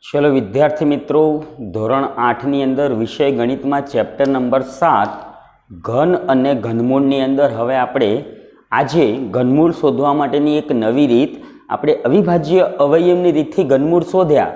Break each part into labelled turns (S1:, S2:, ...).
S1: चलो विद्यार्थी मित्रों, धोरण 8 अंदर विषय गणित में चैप्टर नंबर 7 घन अने घनमूळनी अंदर हवे आपणे आजे घनमूळ शोधवा माटेनी एक नवी रीत आपणे अविभाज्य अवयवनी रीतथी घनमूळ शोध्या।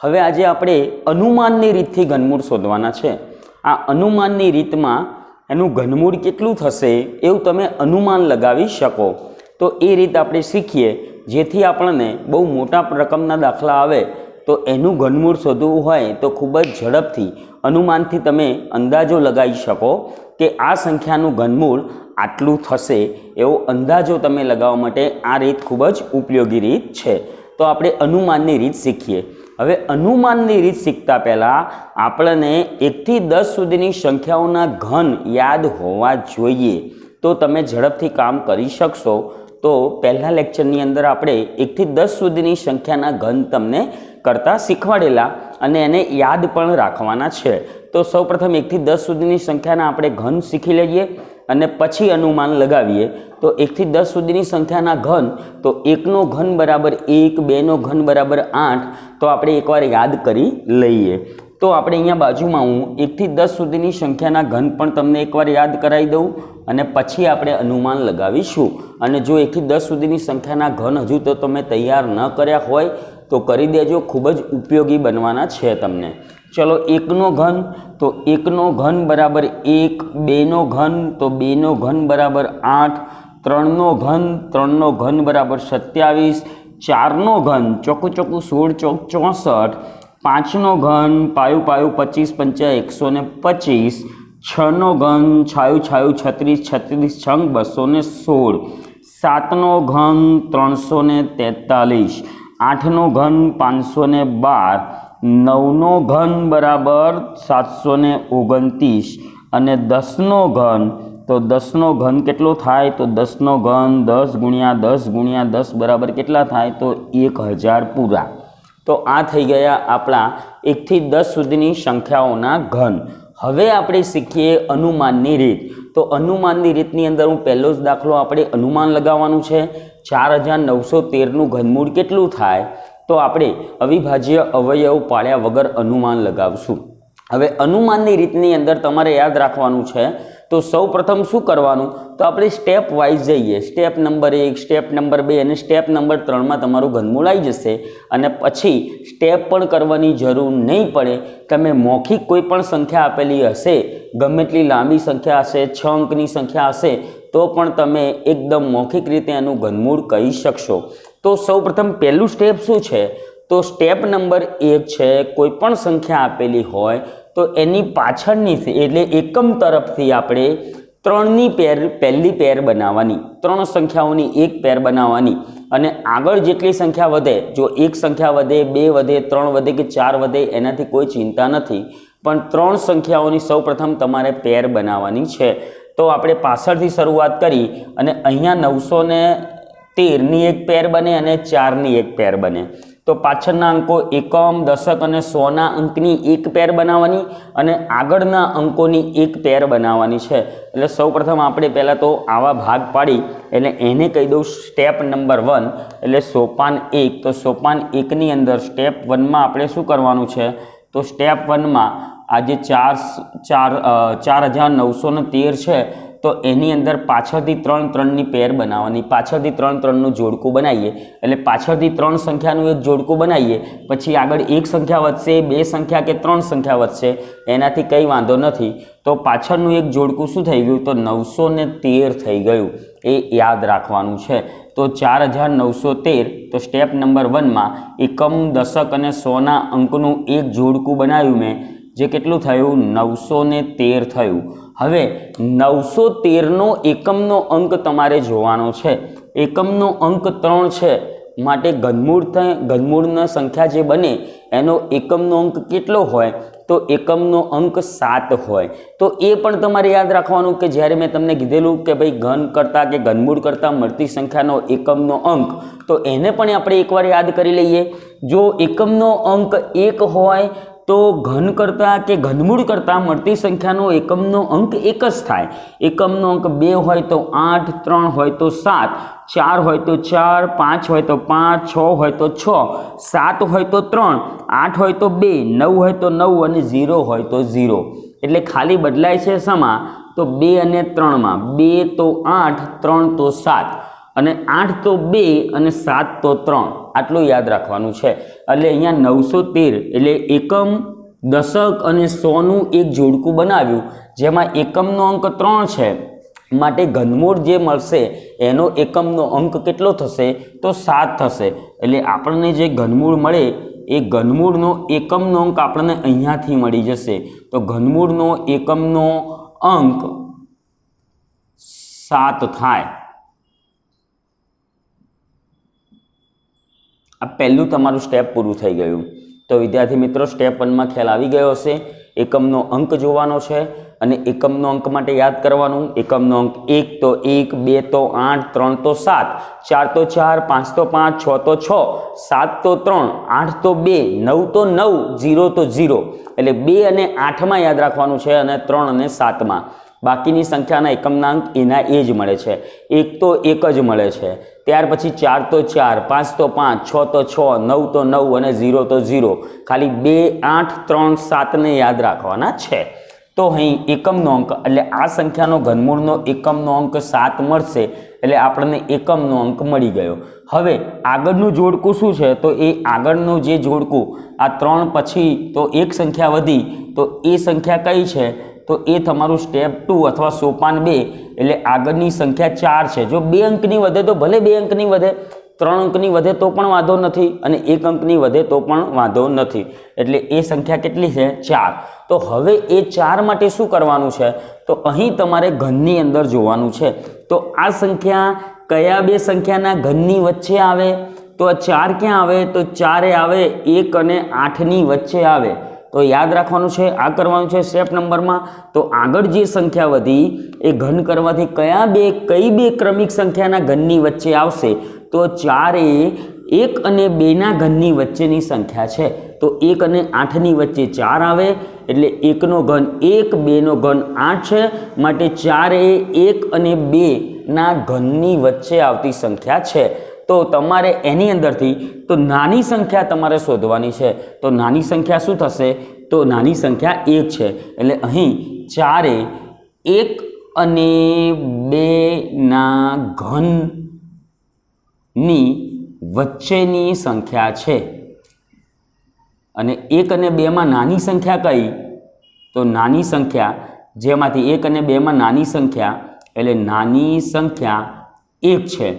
S1: हवे आजे आपणे अनुमाननी रीतथी घनमूळ शोधवाना छे। आ अनुमाननी रीतमां एनुं घनमूळ केटलुं थशे एवुं तमे अनुमान लगावी शको। तो ए रीत आपणे शीखीए जेथी आपणने बहु मोटा रकमना दाखला आवे तो एनु घनमूळ शोधवुं होय तो खूब ज झड़पथी अनुमानथी तमे अंदाजो लगाई शको कि आ संख्यानुं घनमूळ आटलुं थशे एवो अंदाजो तमे लगाववा माटे आ रीत खूब ज उपयोगी रीत छे। तो आपणे अनुमाननी रीत शीखीए। हवे अनुमाननी रीत शीखता पहेला आपणे 1 થી 10 सुधीनी संख्याओना घन याद होवा जोईए तो तमे झड़पथी काम करी शकशो। तो पहला लेक्चरनी अंदर आपणे 1 થી 10 सुधीनी संख्याना घन तमने करता शीखवाडेला अने एने याद पण राखवाना छे। तो सौप्रथम 1 થી 10 सुधीनी संख्याना आपणे घन शीखी लईए अने पछी अनुमान लगावीए। तो 1 થી 10 सुधीनी संख्याना घन तो 1 नो घन बराबर 1, 2 नो घन बराबर 8 तो आपणे एकवार याद करी लईए। तो आपणे अहींया बाजुमां हूँ 1 થી 10 सुधीनी संख्याना घन पण तमने एकवार याद करावी दऊं अने पछी आपणे अनुमान लगावीशुं। अने जो 1 થી 10 सुधीनी संख्याना घन हजू तो तमे तैयार न कर्या होय तो करी देजो, खूब ज उपयोगी बनवाना छे तमने। चलो 1 नो घन तो 1 नो घन बराबर 1, 2 नो घन तो 2 नो घन बराबर 8, 3 नो घन बराबर 27, 4 नो घन चौकू चौकू 16 चौक 64, 5 नो घन पायु पायु 25 पंचा 125, 6 नो घन छायु छायु 36 36 छंग 216, 7 नो घन 343, 8 नो घन 512, 9 नो घन बराबर 729 अने 10 नो घन तो 10 नो घन केटलो थाय तो 10 नो घन 10 गुणिया 10 गुणिया 10 बराबर केटला थाय तो 1000 पूरा। तो आ थई गया आपणा 1 થી 10 सुधीनी संख्याओना घन। हवे आपणे शीखीए अनुमाननी रीत। तो अनुमाननी रीतनी अंदर हूँ पहलो ज दाखलो आपणे अनुमान लगाववानुं छे 4913 नुं घनमूळ केटलुं थाय तो आपणे अविभाज्य अवयव पाळ्या वगर अनुमान लगावशुं। हवे अनुमाननी रीतनी अंदर तमारे याद राखवानुं छे तो सौ प्रथम शुं करवानुं तो आपणे स्टेप वाइज जईए। स्टेप नंबर 1, स्टेप नंबर 2 अने स्टेप नंबर 3 में तमारुं घनमूळ आई जशे अने पछी स्टेप पण करवानी जरूर नहीं पड़े। तमे मौखिक कोईपण संख्या आपेली हशे, गमे तेटली लांबी संख्या हशे, 6 अंकनी संख्या हशे तो पण तमे एकदम मौखिक रीते एनुं घनमूळ कही शकशो। तो सौ प्रथम पहलू स्टेप शुं छे तो स्टेप नंबर 1 छे कोईपण संख्या आपेली होय तो एनी पाछळनी एटले एकम तरफथी आपणे 3 नी पेर पहली पेर बनाववानी, 3 संख्याओनी एक पेर बनाववानी अने आगळ जेटली संख्या वधे, जो एक संख्या वधे, 2 वधे, 3 वधे के 4 वधे एनाथी कोई चिंता नथी, पण 3 संख्याओनी सौ प्रथम तमारे पेर बनाववानी छे। तो आपणे पाछळथी शरूआत करी अने अहींया 913 नी एक पेर बने अने 4 नी एक पेर बने। तो पाछळना अंको एकम, दशक अने 100 ना अंकनी एक पेर बनाववानी अने आगळना अंकोनी एक पेर बनाववानी छे। एटले सौप्रथम आपणे पहेला तो आवा भाग पाडी एटले एने कही दऊं स्टेप नंबर 1 एटले सोपान 1। तो सोपान 1 नी अंदर स्टेप 1 मां आपणे शुं करवानुं छे तो स्टेप 1 मां आ जे 4913 छे तो एनी अंदर पाछळथी 3 3 नी पेर बनाववानी, पाछळथी 3 3 नुं जोड़कું बनावीए एटले पाछळथी 3 संख्यानुं एक जोड़कું बनावीए, पछी आगळ एक संख्या वधशे, 2 संख्या के 3 संख्या वधशे एनाथी कंई वांधो नथी। तो पाछळनुं एक जोड़कું शुं थई गयुं तो 913 थई गयुं, ए याद राखवानुं छे। तो 4913 तो स्टेप नंबर 1 मां एकम, दशक अने 100 ना अंकनुं एक जोड़कું बनाव्युं मैं जे केटलुं थयुं 913 थयुं। हवे 913 नो एकमनो अंक तमारे जोवानो छे। एकमनो अंक 3 छे माटे घनमूळना संख्या जे बने एनो एकमनो अंक केटलो होय तो एकमनो अंक 7 होय। तो ए पण तमारे याद राखवानुं कि ज्यारे मैं तमने कीधेलुं कि भाई घन करता के घनमूळ करता मळती संख्यानो एकमनो अंक तो एने पण आपणे एकवार याद करी लईए। जो एकमनो अंक 1 होय તો ઘન કરતાં કે ઘનમૂળ કરતાં મળતી સંખ્યાનો એકમનો અંક એક જ થાય. એકમનો અંક 2 હોય તો 8, 3 હોય તો 7, 4 હોય તો 4, 5 હોય તો 5, 6 હોય તો 6, 7 હોય તો 3, 8 હોય તો 2, 9 હોય તો 9 અને 0 હોય તો 0. એટલે ખાલી બદલાય છે શેમાં? તો 2 અને 3માં. 2 તો 8, 3 તો 7 અને 8 તો 2 અને 7 તો 3. આટલું યાદ રાખવાનું છે. એટલે અહીંયા 913 એટલે એકમ, દશક અને 100નું એક જોડકું બનાવ્યું, જેમાં એકમનો અંક 3 છે, માટે ઘનમૂળ જે મળશે એનો એકમનો અંક કેટલો થશે? તો 7 થશે. એટલે આપણને જે ઘનમૂળ મળે એ ઘનમૂળનો એકમનો અંક આપણને અહીંયાથી મળી જશે. તો ઘનમૂળનો એકમનો અંક 7 થાય. આ પહેલું તમારું સ્ટેપ પૂરું થઈ ગયું. તો વિદ્યાર્થી મિત્રો, સ્ટેપ 1માં ખ્યાલ આવી ગયો હશે. એકમનો અંક જોવાનો છે અને એકમનો અંક માટે યાદ કરવાનું. એકમનો અંક 1 તો 1, 2 તો 8, 3 તો 7, 4 તો 4, 5 તો 5, 6 તો 6, 7 તો 3, 8 તો 2, 9 તો 9, 0 તો 0. એટલે 2 અને 8માં યાદ રાખવાનું છે અને 3 અને 7માં. બાકીની સંખ્યાના એકમના અંક એના એ જ મળે છે. 1 તો 1 જ મળે છે. ત્યાર પછી 4 તો 4, 5 તો 5, 6 તો 6, 9 તો 9 અને 0 તો 0. ખાલી 2, 8, 3, 7ને યાદ રાખવાના છે. તો અહીં એકમનો અંક એટલે આ સંખ્યાનો ઘનમૂળનો એકમનો અંક 7 મળશે. એટલે આપણને એકમનો અંક મળી ગયો. હવે આગળનું જોડકું શું છે? તો એ આગળનું જે જોડકું આ 3 પછી તો એક સંખ્યા વધી, તો એ સંખ્યા કઈ છે? તો એ તમારું સ્ટેપ 2 અથવા સોપાન 2. એટલે આગળની સંખ્યા 4 છે. જો 2 અંકની વધે તો ભલે 2 અંકની વધે, 3 અંકની વધે તો પણ વાંધો નથી અને 1 અંકની વધે તો પણ વાંધો નથી. એટલે એ સંખ્યા કેટલી છે? 4. તો હવે એ 4 માટે શું કરવાનું છે? તો અહીં તમારે ઘનની અંદર જોવાનું છે. તો આ સંખ્યા કયા બે સંખ્યાના ઘનની વચ્ચે આવે? તો આ 4 ક્યાં આવે? તો 4 આવે 1 અને 8ની વચ્ચે આવે. તો યાદ રાખવાનું છે, આ કરવાનું છે સ્ટેપ નંબરમાં. તો આગળ જે સંખ્યા વધી એ ઘન કરવાથી કઈ બે ક્રમિક સંખ્યાના ઘનની વચ્ચે આવશે? તો 4 એ 1 અને 2ના ઘનની વચ્ચેની સંખ્યા છે. તો 1 અને 8ની વચ્ચે 4 આવે એટલે 1નો ઘન 1, 2નો ઘન 8 છે. માટે 4 એ 1 અને 2ના ઘનની વચ્ચે આવતી સંખ્યા છે. તો તમારે એની અંદરથી તો નાની સંખ્યા તમારે શોધવાની છે. તો નાની સંખ્યા શું થશે? તો નાની સંખ્યા 1 છે. એટલે અહીં 4 એ 1 અને 2ના ઘનની વચ્ચેની સંખ્યા છે. અને 1 અને 2માં નાની સંખ્યા કઈ? તો નાની સંખ્યા જેમાંથી 1 અને 2માં નાની સંખ્યા એટલે નાની સંખ્યા 1 છે.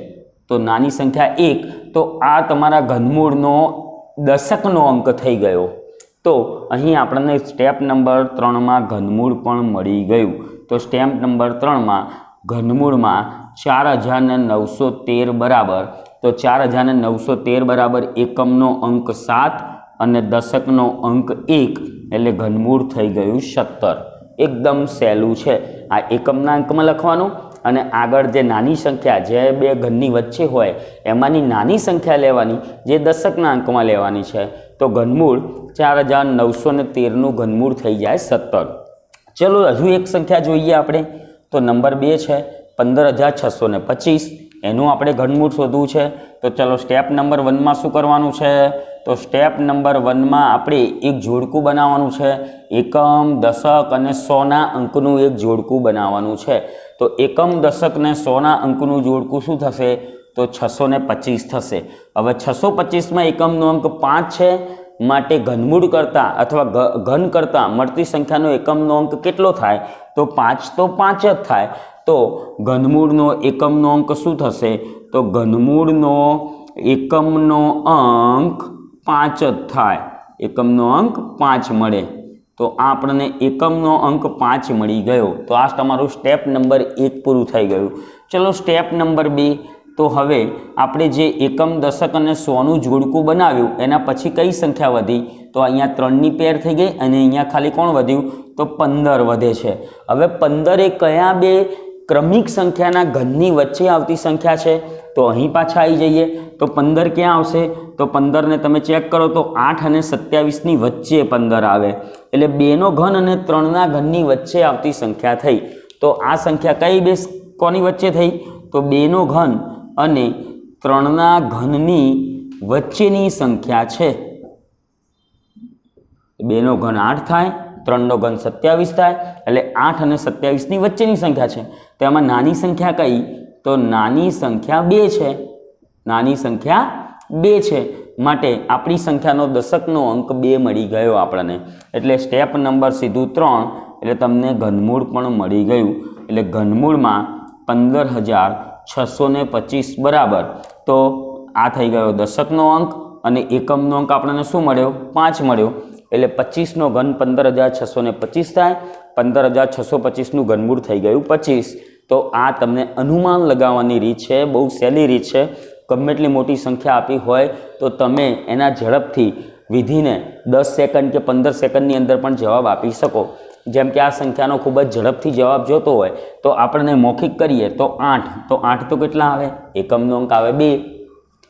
S1: તો નાની સંખ્યા 1. તો આ તમારા ઘનમૂળનો દશકનો અંક થઈ ગયો. તો અહીં આપણને સ્ટેપ નંબર 3માં ઘનમૂળ પણ મળી ગયું. તો સ્ટેપ નંબર 3માં ઘનમૂળમાં 4913 બરાબર. તો 4913 બરાબર એકમનો અંક 7 અને દશકનો અંક 1 એટલે ઘનમૂળ થઈ ગયું 17. એકદમ સહેલું છે. આ એકમના અંકમાં લખવાનું અને આગળ જે નાની સંખ્યા જે બે ઘનની વચ્ચે હોય એમાંની નાની સંખ્યા લેવાની, જે દશકના અંકમાં લેવાની છે. તો ઘનમૂળ 4913નું ઘનમૂળ થઈ જાય 17. ચલો હજુ એક સંખ્યા જોઈએ આપણે. તો નંબર 2 છે 15625. એનું આપણે ઘનમૂળ શોધવું છે. તો ચલો સ્ટેપ નંબર 1માં શું કરવાનું છે? તો સ્ટેપ નંબર 1માં આપણે એક જોડકું બનાવવાનું છે. એકમ, દશક અને 100ના અંકનું એક જોડકું બનાવવાનું છે. તો એકમ, દશક ને 100ના અંકનું જોડકું શું થશે? તો 625 થશે. હવે 625માં એકમનો અંક 5 છે. માટે ઘનમૂળ કરતાં અથવા ઘન કરતાં મળતી સંખ્યાનો એકમનો અંક કેટલો થાય? તો 5 તો 5 જ થાય. તો ઘનમૂળનો એકમનો અંક શું થશે? તો ઘનમૂળનો એકમનો અંક 5 જ થાય. એકમનો અંક 5 મળે. તો આપણને એકમનો અંક 5 મળી ગયો. તો આ તમારું સ્ટેપ નંબર 1 પૂરું થઈ ગયું. ચલો સ્ટેપ નંબર 2. તો હવે આપણે જે એકમ, દશક અને 100નું જોડકું બનાવ્યું એના પછી કઈ સંખ્યા વધી? તો અહીંયા 3ની પેર થઈ ગઈ અને અહીંયા ખાલી કોણ વધ્યું? તો 15 વધે છે. હવે 15 એ કયા બે ક્રમિક સંખ્યાના ઘનની વચ્ચે આવતી સંખ્યા છે તો અહીં પાછા આવી જઈએ તો 15 ક્યાં આવશે તો 15 ને તમે ચેક કરો તો 8 અને 27ની વચ્ચે 15 આવે એટલે 2નો ઘન અને 3ના ઘનની વચ્ચે આવતી સંખ્યા થઈ તો આ સંખ્યા કઈ બે કોની વચ્ચે થઈ તો 2નો ઘન અને 3ના ઘનની વચ્ચેની સંખ્યા છે 2નો ઘન 8 થાય 3નો ઘન 27 થાય એટલે 8 અને 27ની વચ્ચેની સંખ્યા છે તેમાં નાની સંખ્યા કઈ તો નાની સંખ્યા 2 છે નાની સંખ્યા 2 છે માટે આપણી સંખ્યાનો દશકનો અંક 2 મળી ગયો આપણને એટલે સ્ટેપ નંબર સીધું 3 એટલે તમને ઘનમૂળ પણ મળી ગયું એટલે ઘનમૂળમાં 15,625 બરાબર તો આ થઈ ગયો દશકનો અંક અને એકમનો અંક આપણને શું મળ્યો 5 મળ્યો એટલે 25નો ઘન 15,625 થાય 15,625નું ઘનમૂળ થઈ ગયું 25 તો આ તમને અનુમાન લગાવવાની રીત છે બહુ સહેલી રીત છે ગમે એટલી મોટી સંખ્યા આપી હોય તો તમે એના ઝડપથી વિધિને 10 સેકન્ડ કે 15 સેકન્ડની અંદર પણ જવાબ આપી શકો જેમ કે આ સંખ્યાનો ખૂબ જ ઝડપથી જવાબ જોતો હોય તો આપણને મૌખિક કરીએ તો 8 તો કેટલા આવે એકમનો અંક આવે 2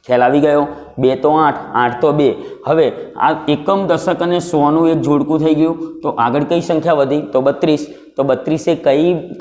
S1: ખ્યાલ આવી ગયો 2 તો 8 8 તો 2 હવે આ એકમ દશક અને 100નું એક જોડકું થઈ ગયું તો આગળ કઈ સંખ્યા વધી તો 32 તો 32 એ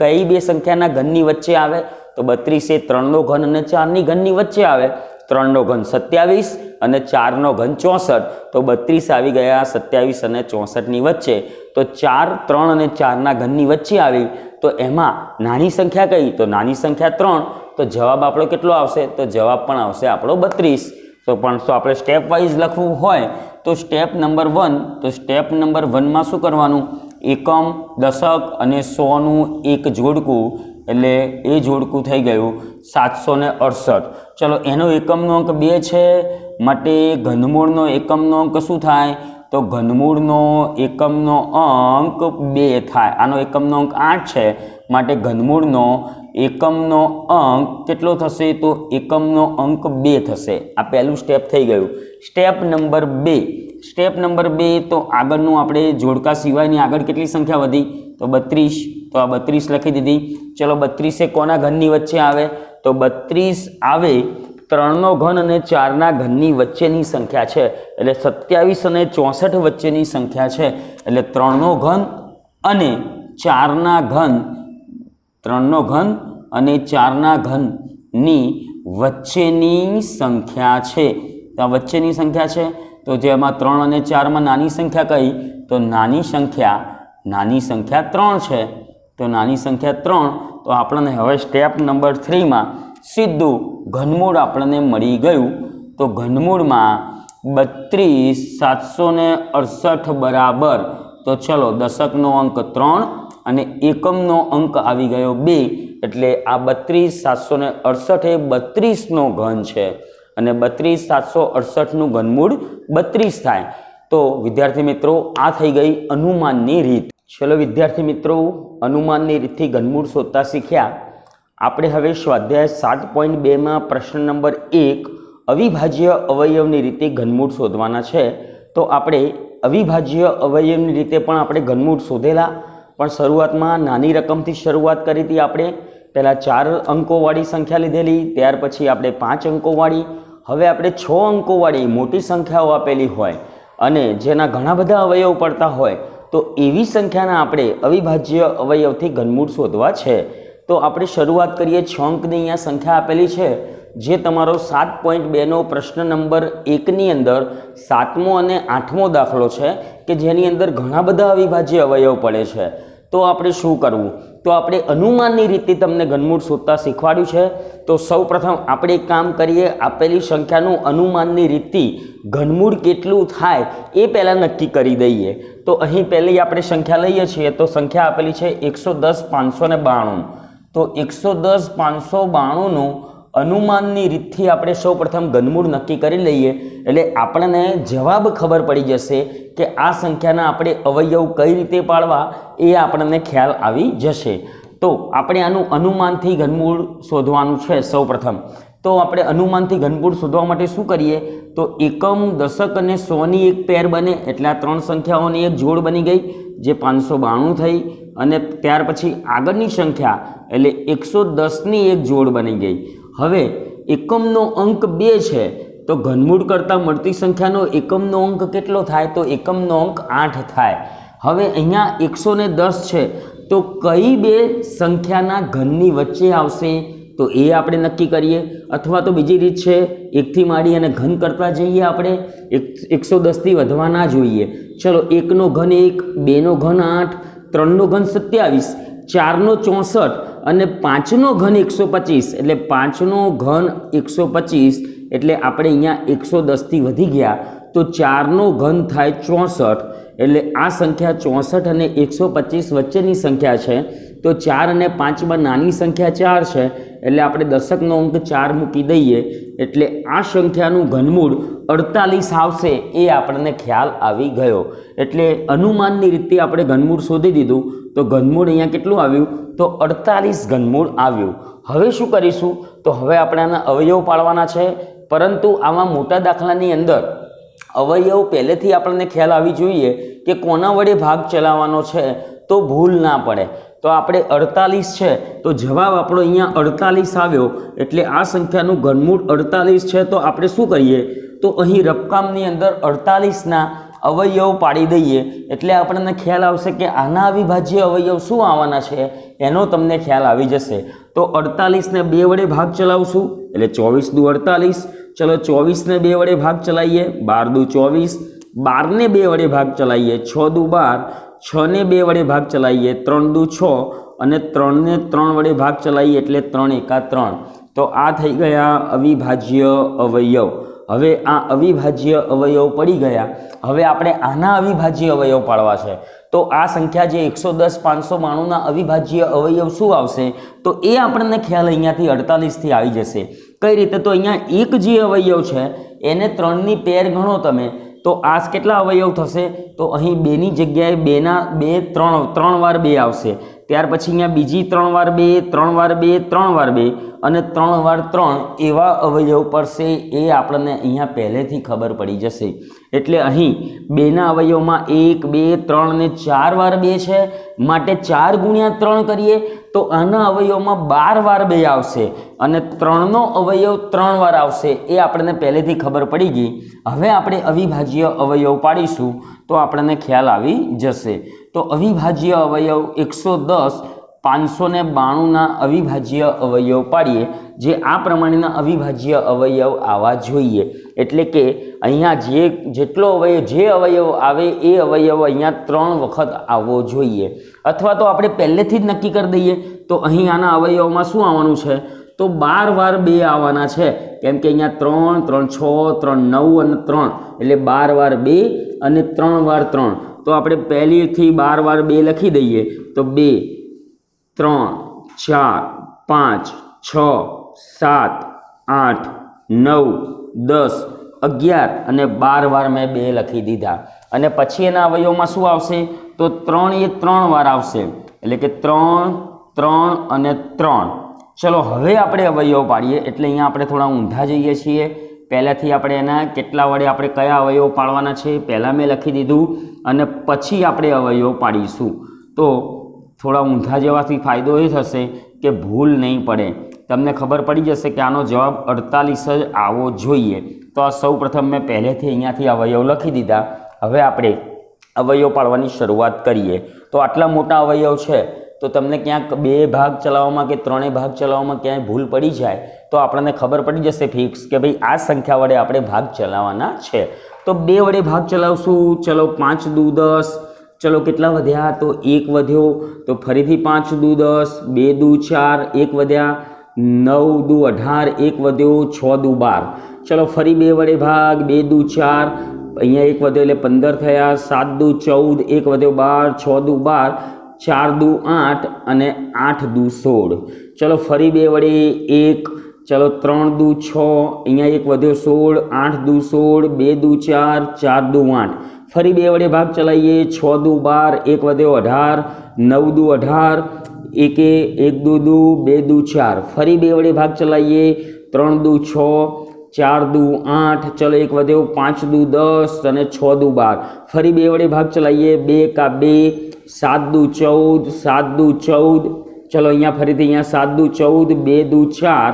S1: કઈ બે સંખ્યાના ઘનની વચ્ચે આવે તો 32 એ 3નો ઘન અને 4ની ઘનની વચ્ચે આવે 3નો ઘન 27 અને 4નો ઘન 64 તો 32 આવી ગયા 27 અને 64ની વચ્ચે તો 4 3 અને 4ના ઘનની વચ્ચે આવી તો એમાં નાની સંખ્યા કઈ તો નાની સંખ્યા 3 તો જવાબ આપણો કેટલો આવશે તો જવાબ પણ આવશે આપણો 32 તો પણ તો આપણે સ્ટેપ વાઇઝ લખવું હોય તો સ્ટેપ નંબર 1 તો સ્ટેપ નંબર 1 માં શું કરવાનું એકમ દશક અને 100નું એક જોડકું એટલે એ જોડકું થઈ ગયું 768 ચલો એનો એકમનો અંક 2 છે માટે ઘનમૂળનો એકમનો અંક શું થાય તો ઘનમૂળનો એકમનો અંક 2 થાય આનો એકમનો અંક 8 છે માટે ઘનમૂળનો એકમનો અંક કેટલો થશે તો એકમનો અંક 2 થશે આ પહેલું સ્ટેપ થઈ ગયું સ્ટેપ નંબર 2 તો આગળનું આપણે જોડકા સિવાયની આગળ કેટલી સંખ્યા વધી તો 32 તો આ 32 લખી દીધી ચલો 32 એ કોના ઘનની વચ્ચે આવે તો 32 આવે 3નો ઘન અને 4ના ઘનની વચ્ચેની સંખ્યા છે એટલે 27 અને 64 વચ્ચેની સંખ્યા છે એટલે 3નો ઘન અને 4ના ઘન 3નો ઘન અને 4ના ઘનની વચ્ચેની સંખ્યા છે તો આ વચ્ચેની સંખ્યા છે તો જેમાં 3 અને 4માં નાની સંખ્યા કઈ તો નાની સંખ્યા 3 છે તો નાની સંખ્યા 3 તો આપણને હવે સ્ટેપ નંબર 3 માં સીધું ઘનમૂળ આપણને મળી ગયું તો ઘનમૂળમાં 32,768 બરાબર તો ચલો દશકનો અંક 3 અને એકમનો અંક આવી ગયો 2 એટલે આ 32,768 એ 32નો ઘન છે અને 32,768નું ઘનમૂળ 32 થાય તો વિદ્યાર્થી મિત્રો આ થઈ ગઈ અનુમાનની રીત ચલો વિદ્યાર્થી મિત્રો અનુમાનની રીતથી ઘનમૂળ શોધતા શીખ્યા આપણે હવે સ્વાધ્યાય 7.2 માં પ્રશ્ન નંબર 1 અવિભાજ્ય અવયવની રીતે ઘનમૂળ શોધવાના છે તો આપણે અવિભાજ્ય અવયવની રીતે પણ આપણે ઘનમૂળ શોધેલા પણ શરૂઆતમાં નાની રકમથી શરૂઆત કરી હતી આપણે પહેલાં 4 અંકોવાળી સંખ્યા લીધેલી ત્યાર પછી આપણે 5 અંકોવાળી હવે આપણે 6 અંકોવાળી મોટી સંખ્યાઓ આપેલી હોય અને જેના ઘણા બધા અવયવ પડતા હોય તો એવી સંખ્યાના આપણે અવિભાજ્ય અવયવથી ઘનમૂળ શોધવા છે તો આપણે શરૂઆત કરીએ 6 અંકની અહીંયા સંખ્યા આપેલી છે જે તમારો 7.2 નો પ્રશ્ન નંબર 1ની અંદર 7મો અને 8મો દાખલો છે કે જેની અંદર ઘણા બધા અવિભાજ્ય અવયવ પડે છે તો આપણે શું કરવું તો આપણે અનુમાનની રીતે તમને ઘનમૂળ શોધતા શીખવાડ્યું છે તો સૌપ્રથમ આપણે એક કામ કરીએ આપેલી સંખ્યાનું અનુમાનની રીતથી ઘનમૂળ કેટલું થાય એ પહેલાં નક્કી કરી દઈએ તો અહીં પહેલી આપણે સંખ્યા લઈએ છીએ તો સંખ્યા આપેલી છે 110,592 તો 110,592નું અનુમાનની રીતથી આપણે સૌપ્રથમ ઘનમૂળ નક્કી કરી લઈએ એટલે આપણને જવાબ ખબર પડી જશે કે આ સંખ્યાના આપણે અવયવ કઈ રીતે પાડવા એ આપણને ખ્યાલ આવી જશે તો આપણે આનું અનુમાનથી ઘનમૂળ શોધવાનું છે સૌપ્રથમ તો આપણે અનુમાનથી ઘનમૂળ શોધવા માટે શું કરીએ તો એકમ, દશક અને 100ની એક પેર બને એટલે આ ત્રણ સંખ્યાઓની એક જોડ બની ગઈ જે 592 થઈ, અને ત્યાર પછી આગળની સંખ્યા એટલે 110ની એક જોડ બની ગઈ. હવે એકમનો અંક 2 છે તો ઘનમૂળ કરતાં મળતી સંખ્યાનો એકમનો અંક કેટલો થાય તો એકમનો અંક 8 થાય. હવે અહીંયા 110 છે તો કઈ બે સંખ્યાના ઘનની વચ્ચે આવશે તો એ આપણે નક્કી કરીએ, અથવા તો બીજી રીત છે એકથી માંડી અને ઘન કરતા જઈએ આપણે, 110થી વધવા ના જોઈએ. ચલો 1નો ઘન 1, 2નો ઘન 8, 3નો ઘન 27, 4નો 64 અને 5નો ઘન 125 એટલે 5નો ઘન 125 એટલે આપણે અહીંયા 110થી વધી ગયા તો 4નો ઘન થાય 64 એટલે આ સંખ્યા 64 અને 125 વચ્ચેની સંખ્યા છે. તો 4 અને 5માં નાની સંખ્યા 4 છે એટલે આપણે દશકનો અંક 4 મૂકી દઈએ એટલે આ સંખ્યાનું ઘનમૂળ 48 આવશે એ આપણને ખ્યાલ આવી ગયો. એટલે અનુમાનની રીતે આપણે ઘનમૂળ શોધી દીધું તો ઘનમૂળ અહીંયા કેટલું આવ્યું તો 48 ઘનમૂળ આવ્યું. હવે શું કરીશું તો હવે આપણે આના અવયવ પાડવાના છે, પરંતુ આવા મોટા દાખલાની અંદર અવયવ પહેલેથી આપણને ખ્યાલ આવી જોઈએ કે કોના વડે ભાગ ચલાવવાનો છે તો ભૂલ ના પડે. તો આપણે 48 છે તો જવાબ આપણો અહીંયા 48 આવ્યો એટલે આ સંખ્યાનું ઘનમૂળ 48 છે. તો આપણે શું કરીએ તો અહીં રફકામની અંદર 48ના અવયવ પાડી દઈએ એટલે આપણને ખ્યાલ આવશે કે આના અવિભાજ્ય અવયવ શું આવવાના છે એનો તમને ખ્યાલ આવી જશે. તો 48ને 2 વડે ભાગ ચલાવશું એટલે 24 દુ 48. ચલો 24ને 2 વડે ભાગ ચલાવીએ 12 દુ 24, 12ને 2 વડે ભાગ ચલાવીએ 6 દુ 12, 6ને 2 વડે ભાગ ચલાવીએ 3 દુ 6 અને 3ને 3 વડે ભાગ ચલાવીએ એટલે 3 એકા 3. તો આ થઈ ગયા અવિભાજ્ય અવયવ. હવે આ અવિભાજ્ય અવયવ પડી ગયા. હવે આપણે આના અવિભાજ્ય અવયવ પાડવા છે તો આ સંખ્યા જે 110 592ના અવિભાજ્ય અવયવ શું આવશે તો એ આપણને ખ્યાલ અહીંયાથી 48થી આવી જશે. કઈ રીતે તો અહીંયા એક જે અવયવ છે એને 3ની પેર ગણો તમે તો આ કેટલા અવયવ થશે તો અહીં 2ની જગ્યાએ 3 વાર 2 આવશે. ત્યાર પછી અહીંયા બીજી 3 વાર 2, 3 વાર 2, 3 વાર 2 અને 3 વાર 3 એવા અવયવ પડશે એ આપણને અહીંયા પહેલેથી ખબર પડી જશે. એટલે અહીં 2ના અવયવમાં 1, 2, 3 ને 4 વાર 2 છે માટે 4 ગુણ્યા 3 કરીએ તો આના અવયવમાં 12 વાર 2 આવશે અને 3નો અવયવ 3 વાર આવશે એ આપણને પહેલેથી ખબર પડી ગઈ. હવે આપણે અવિભાજ્ય અવયવ પાડીશું તો આપણને ખ્યાલ આવી જશે. તો અવિભાજ્ય અવયવ 110 592ના અવિભાજ્ય અવયવ પાડીએ જે આ પ્રમાણેના અવિભાજ્ય અવયવ આવવા જોઈએ. એટલે કે અહીંયા જેટલો અવયવ જે અવયવ આવે એ અવયવ અહીંયા 3 વખત આવવો જોઈએ. અથવા તો આપણે પહેલેથી જ નક્કી કરી દઈએ તો અહીં આના અવયવમાં શું આવવાનું છે તો 12 વાર 2 આવવાના છે, કેમ કે અહીંયા 3, 3, 6, 3, 9 અને 3 એટલે 12 વાર 2 અને 3 વાર 3. તો આપણે પહેલીથી 12 વાર 2 લખી દઈએ તો 2, 3, 4, 5, 6, 7, 8, 9, 10, 11 અને 12 વાર મેં 2 લખી દીધા. અને પછી એના અવયવમાં શું આવશે તો 3 એ 3 વાર આવશે એટલે કે 3, 3 અને 3. ચલો હવે આપણે અવયવ પાડીએ એટલે અહીંયા આપણે થોડા ઊંધા જઈએ છીએ. પહેલાંથી આપણે એના કેટલા વડે આપણે કયા અવયવ પાડવાના છે પહેલાં મેં લખી દીધું અને પછી આપણે અવયવ પાડીશું. તો થોડા ઊંધા જવાથી ફાયદો એ થશે કે ભૂલ નહીં પડે, તમને ખબર પડી જશે કે આનો જવાબ 48 જ આવવો જોઈએ. તો આ સૌ પ્રથમ મેં પહેલેથી અહીંયાથી અવયવ લખી દીધા. હવે આપણે અવયવ પાડવાની શરૂઆત કરીએ. તો આટલા મોટા અવયવ છે તો તમને ક્યાંક 2 ભાગ ચલાવવામાં કે 3 ભાગ ચલાવવામાં ક્યાંય ભૂલ પડી જાય તો આપણને ખબર પડી જશે ફિક્સ કે ભાઈ આ સંખ્યા વડે આપણે ભાગ ચલાવવાના છે. તો 2 વડે ભાગ ચલાવશું. ચલો 5 દુ 10. ચલો કેટલા વધ્યા તો 1 વધ્યો તો ફરીથી 5 દુ 10, 2 દુ 4, 1 વધ્યા, 9 દુ 18, 1 વધ્યો, 6 દુ 12. ચલો ફરી 2 વડે ભાગ, 2 દુ 4, અહીંયા 1 વધ્યો એટલે 15 થયા, 7 દુ 14, 1 વધ્યો 12, 6 દુ 12, 4 દુ 8 અને 8 દુ 16. ચલો ફરી 2 વડે 1, ચલો 3 દુ 6, અહીંયા 1 વધ્યો 16, 8 દુ 16, 2 દુ 4, 4 દુ 8. ફરી 2 વડે ભાગ ચલાવીએ 6 દુ 12, 1 વધ્યો 18, 9 દુ 18, 1 દુ 2 દુ 4. ફરી 2 વડે ભાગ ચલાવીએ 3 દુ 6, 4 દુ 8, ચલો એક વધ્યો, 5 દુ 10 અને 6 દુ 12. ફરી 2 વડે ભાગ ચલાવીએ, 2 એકા 2, 7 દુ 14, 7 દુ 14, ચલો અહીંયા ફરીથી અહીંયા 7 દુ 14, 2 દુ 4,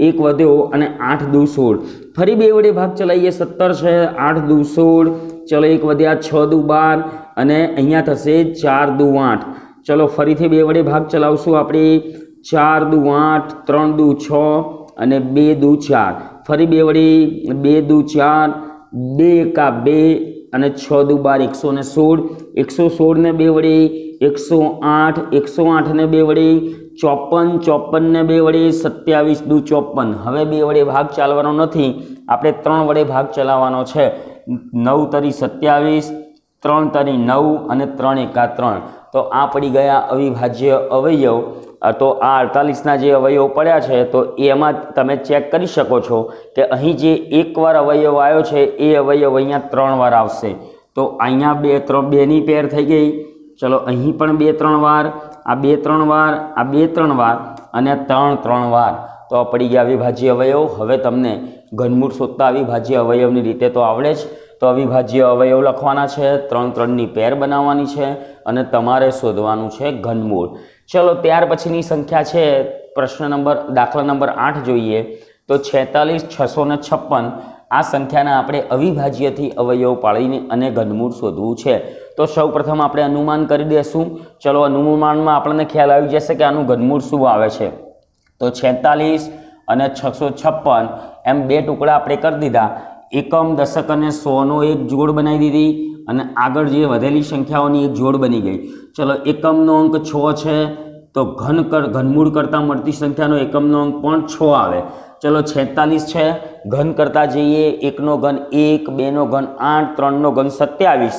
S1: એક વધ્યો અને 8 દુ 16. ફરી 2 વડે ભાગ ચલાવીએ, 17 છે, 8 દુ 16, ચલો એક વધ્યા, 6 દુ 12 અને અહીંયા થશે 4 દુ 8. ચલો ફરીથી 2 વડે ભાગ ચલાવશું આપણે, 4 દુ 8, 3 દુ 6 અને 2 દુ 4. ફરી 2 વડે, 2 દુ 4, 2 એકા 2 અને 6 દુ 12, 116. 116 ને 2 વડે, 108, 108 ને 2 વડે, 54, 54 ને 2 વડે, 27 દુ 54. હવે 2 વડે ભાગ ચાલવાનો નથી, આપણે 3 વડે ભાગ ચલાવવાનો છે. 9 તરી 27, 3 તરી 9 અને 3 એકા 3. તો આ પડી ગયા અવિભાજ્ય અવયવ. તો આ 48ના જે અવયવ પડ્યા છે તો એમાં તમે ચેક કરી શકો છો કે અહીં જે એકવાર અવયવ આવ્યો છે એ અવયવ અહીંયા 3 વાર આવશે. તો અહીંયા 2 ની પેર થઈ ગઈ. ચલો અહીં પણ 2 3 વાર, આ 2 3 વાર, આ 2 3 વાર અને 3 3 વાર. તો આ પડી ગયા અવિભાજ્ય અવયવ. હવે તમને ઘનમૂળ શોધતા અવિભાજ્ય અવયવની રીતે તો આવડે જ. તો અવિભાજ્ય અવયવ લખવાના છે, 3 3 ની પેર બનાવવાની છે અને તમારે શોધવાનું છે ઘનમૂળ. ચલો ત્યાર પછીની સંખ્યા છે દાખલા નંબર 8 જોઈએ તો 46 656. આ સંખ્યાના આપણે અવિભાજ્યથી અવયવ પાડીને અને ઘનમૂળ શોધવું છે. તો સૌ પ્રથમ આપણે અનુમાન કરી દઈશું. ચલો અનુમાનમાં આપણને ખ્યાલ આવી જશે કે આનું ઘનમૂળ શું આવે છે. તો 46 અને 656 એમ 2 ટુકડા આપણે કરી દીધા. એકમ, દશક અને 100નો એક જોડ બનાવી દીધી અને આગળ જે વધેલી સંખ્યાઓની એક જોડ બની ગઈ. ચલો એકમનો અંક 6 છે તો ઘનમૂળ કરતાં મળતી સંખ્યાનો એકમનો અંક પણ 6 આવે. ચલો 46 છે, ઘન કરતા જઈએ, 1નો ઘન 1, 2નો ઘન 8, 3નો ઘન 27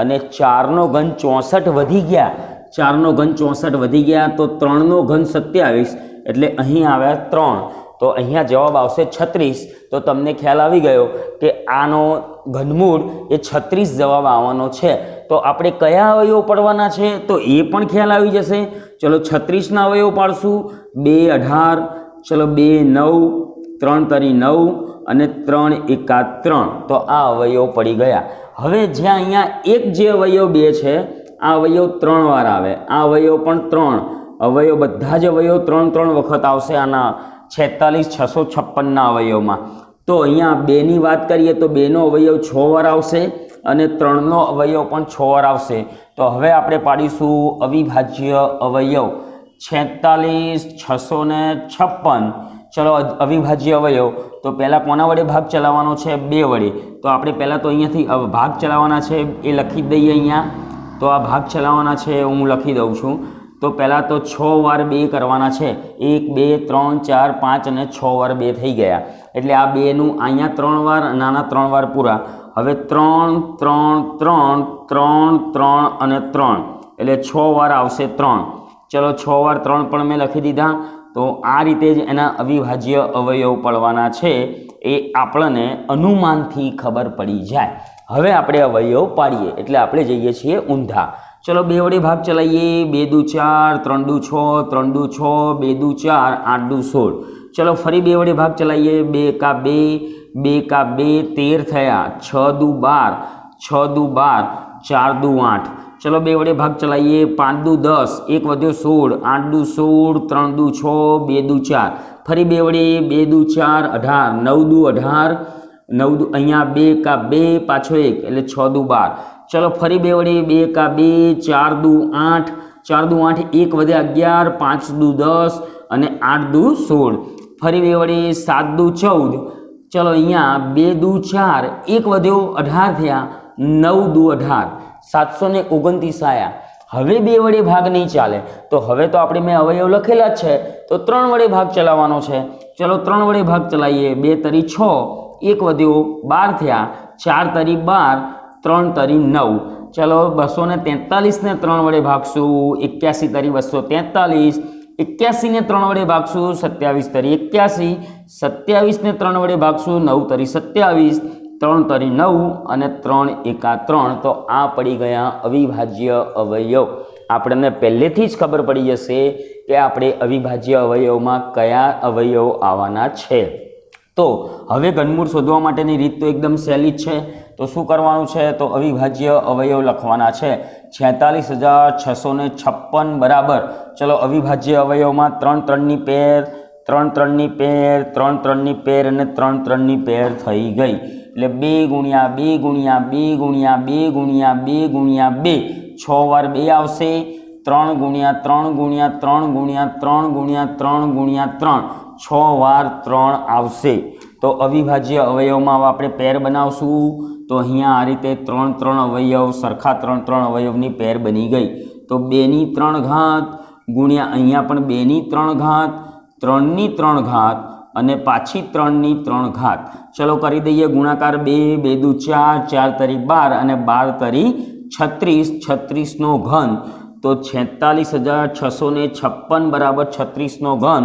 S1: અને 4નો ઘન 64 વધી ગયા. 4નો ઘન 64 વધી ગયા તો 3નો ઘન 27 એટલે અહીં આવ્યા 3. તો અહીંયા જવાબ આવશે 36. તો તમને ખ્યાલ આવી ગયો કે આનો ઘનમૂળ એ 36 જવાબ આવવાનો છે. તો આપણે કયા અવયવ પડવાના છે તો એ પણ ખ્યાલ આવી જશે. ચલો 36ના અવયવ પાડશું. 2 18, ચલો 2 9, 3 તરી 9 અને 3 એકા 3. તો આ અવયવ પડી ગયા. હવે જ્યાં અહીંયા એક જે અવયવ 2 છે આ અવયવ 3 વાર આવે, આ અવયવ પણ 3 અવયવ, બધા જ અવયવ 3 3 વખત આવશે આના 46 656ના અવયવમાં. તો અહીંયા 2ની વાત કરીએ તો 2નો અવયવ 6 વાર આવશે અને 3નો અવયવ પણ 6 વાર આવશે. તો હવે આપણે પાડીશું અવિભાજ્ય અવયવ 46 656. ચલો અવિભાજ્ય અવયવ તો પહેલાં કોના વડે ભાગ ચલાવવાનો છે? 2 વડે. તો આપણે પહેલાં તો અહીંયાથી ભાગ ચલાવવાના છે એ લખી જ દઈએ અહીંયા. તો આ ભાગ ચલાવવાના છે હું લખી દઉં છું. તો પહેલાં તો 6 વાર 2 કરવાના છે. 1 2 3 4 5 અને 6 વાર 2 થઈ ગયા. એટલે આ 2નું અહીંયા 3 વાર અને આના 3 વાર પૂરા. હવે 3 3 3 3 3 અને 3 એટલે 6 વાર આવશે 3. ચલો 6 વાર 3 પણ મેં લખી દીધા. તો આ રીતે જ એના અવિભાજ્ય અવયવ પડવાના છે એ આપણને અનુમાનથી ખબર પડી જાય. હવે આપણે અવયવ પાડીએ એટલે આપણે જઈએ છીએ ઊંધા. ચલો 2 વડે ભાગ ચલાવીએ. 2 દુ 4, 3 દુ 6, 3 દુ 6, 2 દુ 4, 8 દુ 16. ચલો ફરી 2 વડે ભાગ ચલાવીએ. 2 એકા 2, 2 એકા 2 13 થયા. 6 દુ 12, 6 દુ 12, 4 દુ 8. ચલો 2 વડે ભાગ ચલાવીએ. 5 દુ 10, 1 વધ્યો 16, 8 દુ 16, 3 દુ 6, 2 દુ 4. ફરી 2 વડે 2 દુ 4 18, 9 દુ 18, 9 દુ અહીંયા 2 એકા 2 પાછો 1 એટલે 6 દુ 12. ચલો ફરી 2 વડે 2 એકા 2, 4 દુ 8, 4 દુ 8, 1 વધ્યા 11, 5 દુ 10 અને 8 દુ 16. ફરી 2 વડે 7 દુ 14. ચલો અહીંયા 2 દુ 4, 1 વધ્યો 18 થયા. 9 દુ 18, 729 આવ્યા. હવે 2 વડે ભાગ નહીં ચાલે. તો હવે તો આપણે મેં અવયવ લખેલા જ છે તો 3 વડે ભાગ ચલાવવાનો છે. ચલો 3 વડે ભાગ ચલાવીએ. 2 તરી 6, 1 વધ્યો 12 થયા. 4 તરી 12, 3 તરી 9. ચલો 243 ને 3 વડે ભાગશું. 81 તરી 243. 81 ને 3 વડે ભાગશું. 27 તરી 81. 27 ને 3 વડે ભાગશું. 9 તરી 27, 3 તરી 9 અને 3 એકા 3. તો આ પડી ગયા અવિભાજ્ય અવયવ. આપણને પહેલેથી જ ખબર પડી જશે કે આપણે અવિભાજ્ય અવયવમાં કયા અવયવ આવવાના છે. તો હવે ઘનમૂળ શોધવા માટેની રીત તો એકદમ સહેલી જ છે। તો શું કરવાનું છે? તો અવિભાજ્ય અવયવ લખવાના છે। 46,656 બરાબર, ચલો અવિભાજ્ય અવયવમાં 3 3ની પેર, 3 3ની પેર, 3 3ની પેર અને 3 3ની પેર થઈ ગઈ। એટલે 2 ગુણ્યા 2 ગુણ્યા 2 ગુણ્યા 2 ગુણ્યા 2 ગુણ્યા 2, 6 વાર 2 આવશે। 3 ગુણ્યા 3 ગુણ્યા 3 ગુણ્યા 3 ગુણ્યા 3 ગુણ્યા 3, 6 વાર 3 આવશે। તો અવિભાજ્ય અવયવમાં આપણે પેર બનાવશું। તો અહીંયા આ રીતે 3 3 અવયવ, સરખા 3 3 અવયવની પેર બની ગઈ। તો 2ની 3 ઘાત ગુણ્યા અહીંયા પણ 2ની 3 ઘાત, 3ની 3 ઘાત અને પાછી 3ની 3 ઘાત। ચલો કરી દઈએ ગુણાકાર। 2 2 દુ 4, 4 તરી 12 અને 12 તરી 36, 36નો ઘન। તો 46,656 બરાબર 36નો ઘન।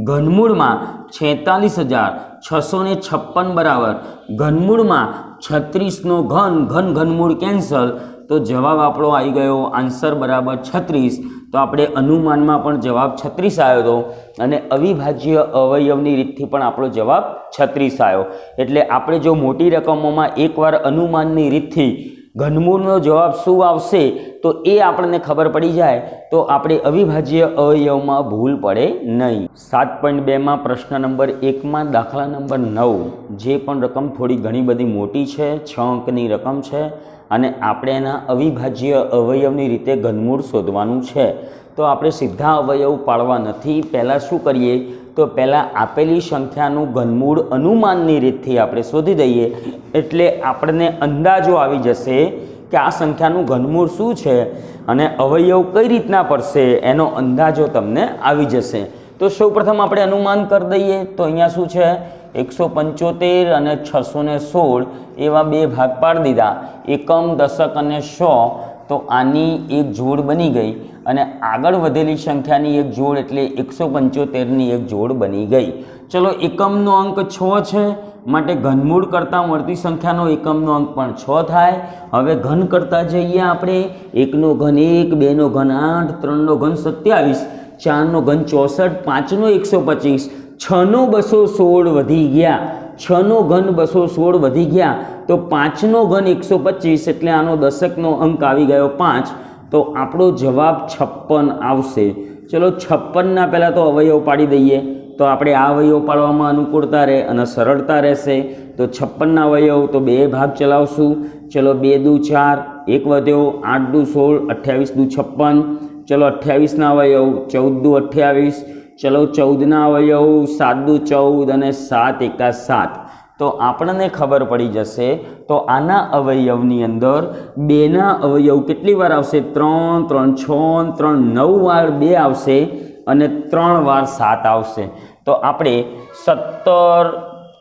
S1: ઘનમૂળમાં 46,656 બરાબર ઘનમૂળમાં 36નો ઘન, ઘનમૂળ કેન્સલ, તો જવાબ આપણો આવી ગયો આન્સર બરાબર 36। તો આપણે અનુમાનમાં પણ જવાબ 36 આવ્યો હતો અને અવિભાજ્ય અવયવની રીતથી પણ આપણો જવાબ 36 આવ્યો। એટલે આપણે જો મોટી રકમોમાં એકવાર અનુમાનની રીતથી ઘનમૂળનો જવાબ શું આવશે તો એ આપણને ખબર પડી જાય તો આપણે અવિભાજ્ય અવયવમાં ભૂલ પડે નહીં। 7.2માં પ્રશ્ન નંબર 1માં દાખલા નંબર 9, જે પણ રકમ થોડી ઘણી બધી મોટી છે, 6 અંકની રકમ છે અને આપણે એના અવિભાજ્ય અવયવની રીતે ઘનમૂળ શોધવાનું છે। તો આપણે સીધા અવયવ પાડવા નથી, પહેલાં શું કરીએ તો પહેલાં આપેલી સંખ્યાનું ઘનમૂળ અનુમાનની રીતથી આપણે શોધી દઈએ, એટલે આપણને અંદાજો આવી જશે કે આ સંખ્યાનું ઘનમૂળ શું છે અને અવયવ કઈ રીતના પડશે એનો અંદાજો તમને આવી જશે। તો સૌપ્રથમ આપણે અનુમાન કરી દઈએ। તો અહીંયા શું છે 175 અને 616 એવા બે ભાગ પાડી દીધા, એકમ, દશક અને 100। તો આની એક જોડ બની ગઈ અને આગળ વધેલી સંખ્યાની એક જોડ એટલે 175ની એક જોડ બની ગઈ। ચલો એકમનો અંક 6 છે માટે ઘનમૂળ કરતાં મળતી સંખ્યાનો એકમનો અંક પણ 6 થાય। હવે ઘન કરતા જઈએ આપણે। 1નો ઘન 1, 2નો ઘન 8, 3નો ઘન 27, 4નો ઘન 64, 5નો 125, 6નો 216 વધી ગયા, 6નો ઘન 216 વધી ગયા તો 5નો ઘન 125 એટલે આનો દશકનો અંક આવી ગયો 5। તો આપણો જવાબ 56 આવશે। ચલો 56ના પહેલાં તો અવયવ પાડી દઈએ તો આપણે આ અવયવ પાડવામાં અનુકૂળતા રહે અને સરળતા રહેશે। તો 56ના અવયવ તો 2 ભાગ ચલાવશું। ચલો 2 દુ 4, 1 વધ્યો, 8 દુ 16, 28 દુ 56। ચલો 28ના અવયવ 14 દુ 28, ચલો 14ના અવયવ 7 દુ 14 અને 7 એકા 7। તો આપણને ખબર પડી જશે તો આના અવયવની અંદર 2ના અવયવ કેટલી વાર આવશે? 3 3 6 3 9 વાર 2 આવશે અને 3 વાર 7 આવશે। તો આપણે 17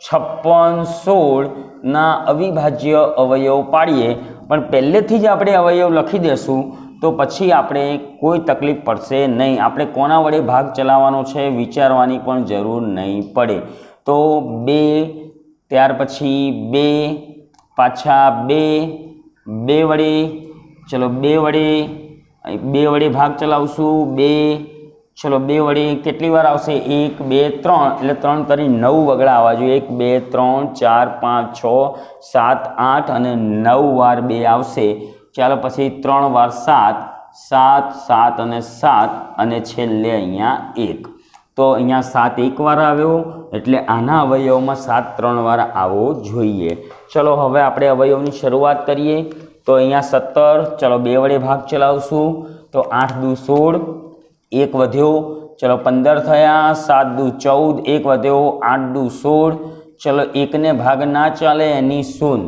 S1: 56 16ના અવિભાજ્ય અવયવ પાડીએ, પણ પહેલેથી જ આપણે અવયવ લખી દેશું તો પછી આપણે કોઈ તકલીફ પડશે નહીં। આપણે કોના વડે ભાગ ચલાવવાનો છે વિચારવાની પણ જરૂર નહીં પડે। તો 2, ત્યાર પછી 2, પાછા 2 વડે, ચલો 2 વડે ભાગ ચલાવશું। 2, ચલો 2 વડે કેટલી વાર આવશે? 1 2 3 એટલે 3 તરી 9 વગડા આવવા જોઈએ। 1 2 3 4 5 6 7 8 અને 9 વાર 2 આવશે। ચાલો પછી 3 વાર 7, 7 7 અને 7 અને છેલ્લે અહીંયા 1। તો અહીંયા 7 એક વાર આવ્યો એટલે આના અવયવમાં 7 3 વાર આવવો જોઈએ। ચલો હવે આપણે અવયવની શરૂઆત કરીએ। તો અહીંયા 17, ચલો 2 વડે ભાગ ચલાવશું તો 8 દુ 16, 1 વધ્યો, ચલો 15 થયા, 7 દુ 14, 1 વધ્યો, 8 દુ 16, ચલો 1ને ભાગ ના ચાલે એની 0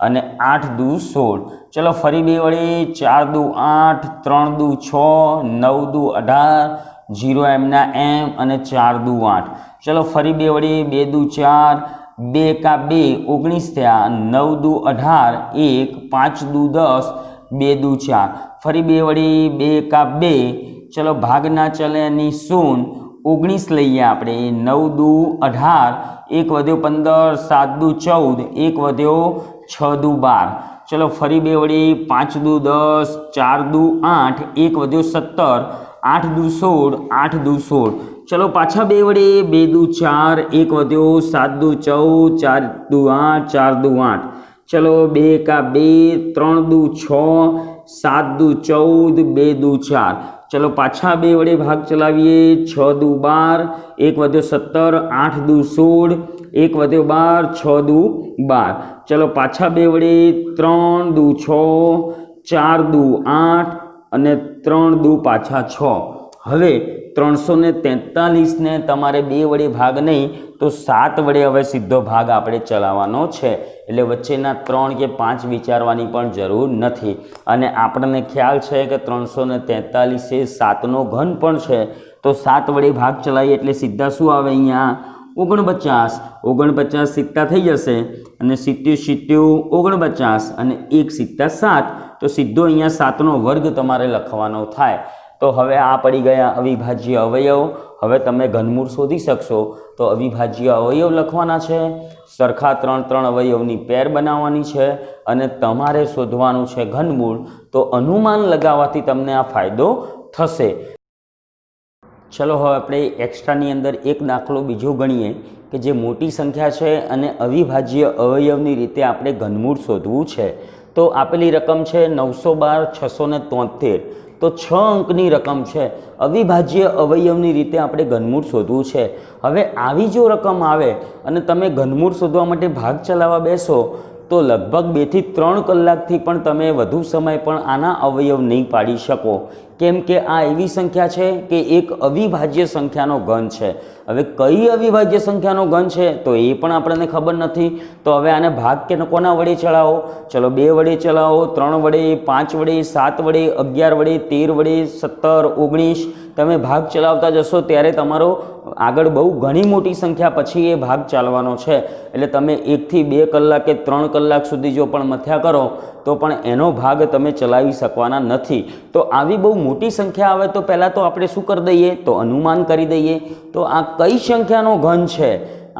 S1: અને 8 દુ 16। ચલો ફરી 2 વડે, 4 દુ 8, 3 દુ 6, 9 દુ 18, 0 એમના એમ અને 4 દુ 8। ચલો ફરી 2 વડે, 2 દુ 4, 2 એકા 2 19 થયા, 9 દુ 18, 1, 5 દુ 10, 2 દુ 4। ફરી 2 વડે, 2 એકા 2, ચલો ભાગ ના ચાલે એની 0, 19 લઈએ આપણે, 9 દુ 18, 1 વધ્યો 15, 7 દુ 14, 1 વધ્યો 6 દુ 12। ચલો ફરી 2 વડે, 5 દુ 10, 4 દુ 8, 1 વધ્યો 17, 8 દુ 16, 8 દુ 16। चलो पाछा 2 वडे 2 दू 4, 1 વધ્યો 7 દુ 14, 4 દુ 8, 4 દુ 8, चलो 2 का 2, 3 દુ 6, 7 દુ 14, 2 દુ 4, चलो पाछा 2 वडे भाग चलावीए 6 દુ 12, 1 વધ્યો 17, 8 દુ 16, 1 વધ્યો 12, 6 દુ 12, चलो पाछा 2 वडे 3 દુ 6, 4 દુ 8 અને 3 દુ પાછા 6। હવે 343 ને તમારે 2 વડે ભાગ નહીં તો 7 વડે હવે સીધો ભાગ આપણે ચલાવવાનો છે, એટલે વચ્ચેના 3 કે 5 વિચારવાની પણ જરૂર નથી। અને આપણને ખ્યાલ છે કે 343 એ 7નો ઘન પણ છે, તો 7 વડે ભાગ ચલાવીએ એટલે સીધા શું આવે અહીંયા 49, 49 સિત્તા થઈ જશે અને 70 49 અને 1 સિત્તા 7, તો સીધો અહીંયા 7નો વર્ગ તમારે લખવાનો થાય। તો હવે આ પડી ગયા અવિભાજ્ય અવયવ। હવે તમે ઘનમૂળ શોધી શકશો તો અવિભાજ્ય અવયવ લખવાના છે, સરખા 3 અવયવની પેર બનાવવાની છે અને તમારે શોધવાનું છે ઘનમૂળ। તો અનુમાન લગાવવાથી તમને આ ફાયદો થશે। ચલો હવે આપણે એક્સ્ટ્રાની અંદર એક દાખલો બીજો ગણીએ કે જે મોટી સંખ્યા છે અને અવિભાજ્ય અવયવની રીતે આપણે ઘનમૂળ શોધવું છે। તો આપેલી રકમ છે 912 673, તો 6 અંકની રકમ છે, અવિભાજ્ય અવયવની રીતે આપણે ઘનમૂળ શોધવું છે। હવે આવી જો રકમ આવે અને તમે ઘનમૂળ શોધવા માટે ભાગ ચલાવવા બેસો તો લગભગ 2 થી 3 કલાકથી પણ તમે વધુ સમય પણ આના અવયવ નહીં પાડી શકો, કેમ કે આ એવી સંખ્યા છે કે એક અવિભાજ્ય સંખ્યાનો ઘન છે। હવે કઈ અવિભાજ્ય સંખ્યાનો ઘન છે તો એ પણ આપણને ખબર નથી। તો હવે આને ભાગ કે કોના વડે ચલાવો? ચલો 2 વડે ચલાવો, 3 વડે, 5 વડે, 7 વડે, 11 વડે, 13 વડે, 17, 19 તમે ભાગ ચલાવતા જશો ત્યારે તમારો આગળ બહુ ઘણી મોટી સંખ્યા પછી એ ભાગ ચાલવાનો છે, એટલે તમે 1 થી 2 કલાક કે 3 કલાક સુધી જો પણ મથ્યા કરો તો પણ એનો ભાગ તમે ચલાવી શકવાના નથી। તો આવી બહુ મોટી સંખ્યા આવે તો પહેલાં તો આપણે શું કરી દઈએ તો અનુમાન કરી દઈએ। તો આ કઈ સંખ્યાનો ઘન છે,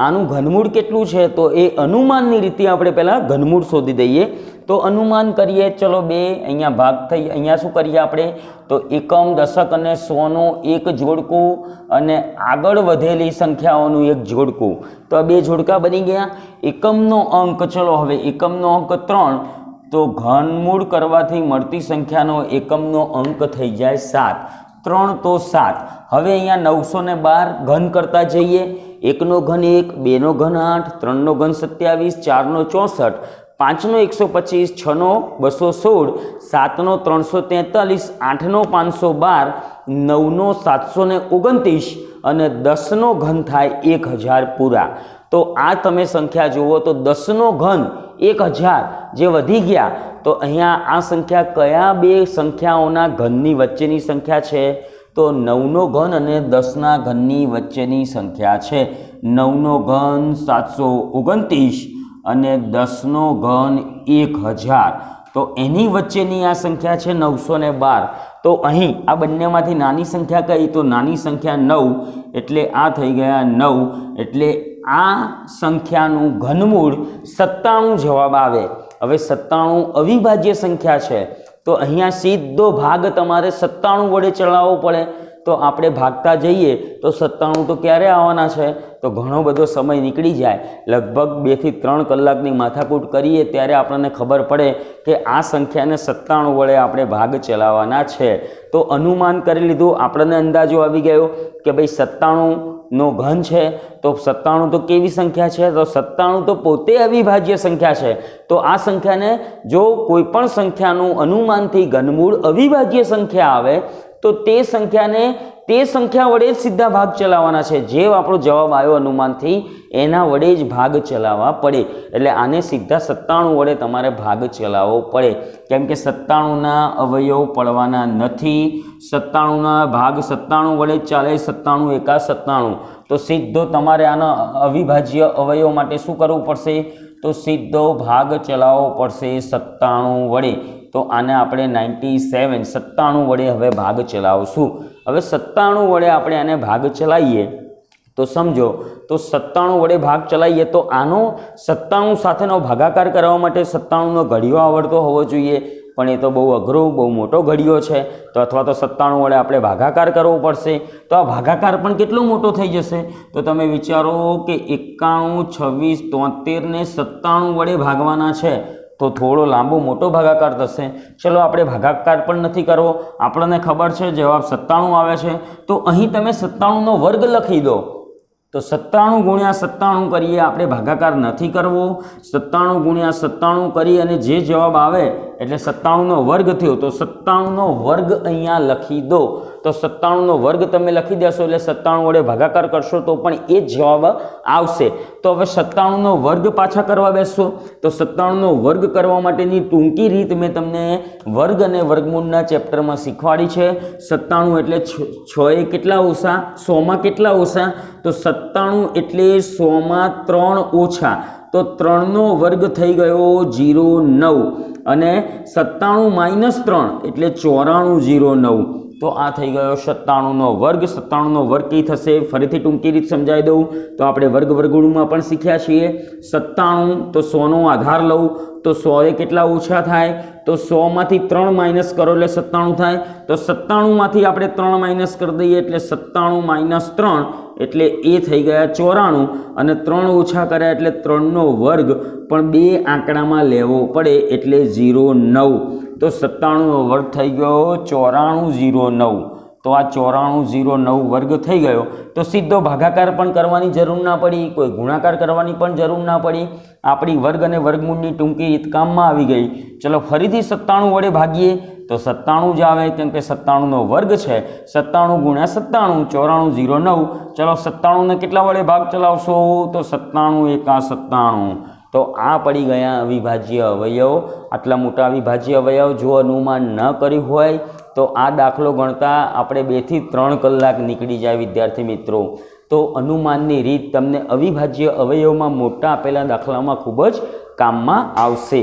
S1: આનું ઘનમૂળ કેટલું છે, તો એ અનુમાનની રીતે આપણે પહેલાં ઘનમૂળ શોધી દઈએ। તો અનુમાન કરીએ, ચલો 2 અહીંયા ભાગ થઈ, અહીંયા શું કરીએ આપણે તો એકમ, દશક અને 100નું એક જોડકું અને આગળ વધેલી સંખ્યાઓનું એક જોડકું, તો આ 2 જોડકા બની ગયા। એકમનો અંક, ચલો હવે એકમનો અંક 3, તો ઘનમૂળ કરવાથી મળતી સંખ્યાનો એકમનો અંક થઈ જાય 7, 3 તો 7। હવે અહીંયા 912 ઘન કરતા જઈએ, 1નો ઘન 1, 2નો ઘન 8, 3નો ઘન 27, 4નો 64, 5નો 125, 6નો 216, 7નો 343, 8નો 512, 9નો 729 અને 10નો ઘન થાય 1000 પૂરા। તો આ તમે સંખ્યા જુઓ તો 10નો ઘન 1000 જે વધી ગયા, તો અહીંયા આ સંખ્યા કયા 2 સંખ્યાઓના ઘનની વચ્ચેની સંખ્યા છે તો 9નો ઘન અને 10ના ઘનની વચ્ચેની સંખ્યા છે। 9નો ઘન 729 અને 10નો ઘન 1000, તો એની વચ્ચેની આ સંખ્યા છે 912। તો અહીં આ બંનેમાંથી નાની સંખ્યા કઈ તો નાની સંખ્યા 9, એટલે આ થઈ ગયા 9, એટલે આ સંખ્યાનું ઘનમૂળ 97 જવાબ આવે। હવે 97 અવિભાજ્ય સંખ્યા છે, તો અહીંયા સીધો ભાગ તમારે 97 વડે ચલાવવો પડે। તો આપણે ભાગતા જઈએ તો 97 તો ક્યારે આવવાના છે તો ઘણો બધો સમય નીકળી જાય, લગભગ 2 થી 3 કલાકની માથાકૂટ કરીએ ત્યારે આપણને ખબર પડે કે આ સંખ્યાને 97 વડે આપણે ભાગ ચલાવવાના છે। તો અનુમાન કરી લીધું, આપણને અંદાજો આવી ગયો કે ભાઈ 97નો ઘન છે, તો 97 તો કેવી સંખ્યા છે તો 97 તો પોતે અવિભાજ્ય સંખ્યા છે। તો આ સંખ્યાને જો કોઈ પણ સંખ્યાનું અનુમાનથી ઘનમૂળ અવિભાજ્ય સંખ્યા આવે તો તે સંખ્યાને તે સંખ્યા વડે જ સીધા ભાગ ચલાવવાના છે, જે આપણો જવાબ આવ્યો અનુમાનથી એના વડે જ ભાગ ચલાવવા પડે। એટલે આને સીધા 97 વડે તમારે ભાગ ચલાવવો પડે, કેમ કે 97ના અવયવ પડવાના નથી। 97ના ભાગ 97 વડે ચાલે, 97 એકા 97, તો સીધો તમારે આના અવિભાજ્ય અવયવ માટે શું કરવું પડશે તો સીધો ભાગ ચલાવવો પડશે 97 વડે। તો આને આપણે 97 વડે હવે ભાગ ચલાવશું। હવે 97 વડે આપણે આને ભાગ ચલાવીએ તો સમજો તો 97 વડે ભાગ ચલાવીએ તો આનો 97 સાથેનો ભાગાકાર કરવા માટે 97નો ઘડિયો આવડતો હોવો જોઈએ। પણ એ તો બહુ અઘરો બહુ મોટો ઘડિયો છે, તો અથવા તો 97 વડે આપણે ભાગાકાર કરવો પડશે. તો આ ભાગાકાર પણ કેટલો મોટો થઈ જશે? તો તમે વિચારો કે 91, 26, 73 ને 97 વડે ભાગવાના છે, તો થોડો લાંબો મોટો ભાગાકાર થશે. ચલો આપણે ભાગાકાર પણ નથી કરવો, આપણને ખબર છે જવાબ 97 આવે છે. તો અહીં તમે 97 નો વર્ગ લખી દો. તો 97 ગુણ્યા 97 કરીએ, આપણે ભાગાકાર નથી કરવો. 97 ગુણ્યા 97 કરી અને જે જવાબ આવે એટલે 97 નો વર્ગ થયો, તો 97 નો વર્ગ અહીંયા લખી દો. તો 97 નો વર્ગ તમે લખી દેશો એટલે 97 વડે ભાગાકાર કરશો તો પણ એ જ જવાબ આવશે. તો હવે 97 નો વર્ગ પાછા કરવા બેસશો. તો 97 નો વર્ગ કરવા માટેની ટૂંકી રીત મેં તમને વર્ગ અને વર્ગમૂળના ચેપ્ટરમાં શીખવાડી છે. 97 એટલે 6 એ કેટલા ઓછા? 100 માં કેટલા ઓછા? તો 97 એટલે 100 માં 3 ઓછા, તો 3 નો વર્ગ થઈ ગયો 09 અને 97 માઇનસ 3 એટલે 9409. તો આ થઈ ગયો 97 નો વર્ગ. 97 નો વર્ગ કઈ થશે? ફરીથી ટૂંકી રીત સમજાવી દઉં તો આપણે વર્ગ વર્ગમૂળમાં પણ શીખ્યા છીએ. 97 તો 100 નો આધાર લઉં, તો 100 એ કેટલા ઓછા થાય? તો 100 માંથી 3 માઇનસ કરો એટલે 97 થાય. તો 97 માંથી આપણે 3 માઇનસ કરી દઈએ એટલે 97 માઇનસ 3 એટલે એ થઈ ગયા 94 અને 3 ઓછા કર્યા એટલે 3 નો વર્ગ, પણ બે આંકડામાં લેવો પડે એટલે 09. તો 97 નો વર્ગ થઈ ગયો 9409. તો આ 9409 વર્ગ થઈ ગયો. તો સીધો ભાગાકાર પણ કરવાની જરૂર ના પડી, કોઈ ગુણાકાર કરવાની પણ જરૂર ના પડી. આપણી વર્ગ અને વર્ગમૂળની ટૂંકી રીત કામમાં આવી ગઈ. ચલો ફરીથી 97 વડે ભાગીએ તો 97 જ આવે, કેમ કે 97 નો વર્ગ છે. 97 ગુણ્યા 97 9409. ચલો 97 ને કેટલા વડે ભાગ ચલાવશો? તો 97 એકા 97. તો આ પડી ગયા અવિભાજ્ય અવયવ. આટલા મોટા અવિભાજ્ય અવયવ જો અનુમાન ન કર્યું હોય તો આ દાખલો ગણતા આપણે 2 થી 3 કલાક નીકળી જાય વિદ્યાર્થી મિત્રો. તો અનુમાનની રીત તમને અવિભાજ્ય અવયવમાં મોટા આપેલા દાખલામાં ખૂબ જ કામમાં આવશે.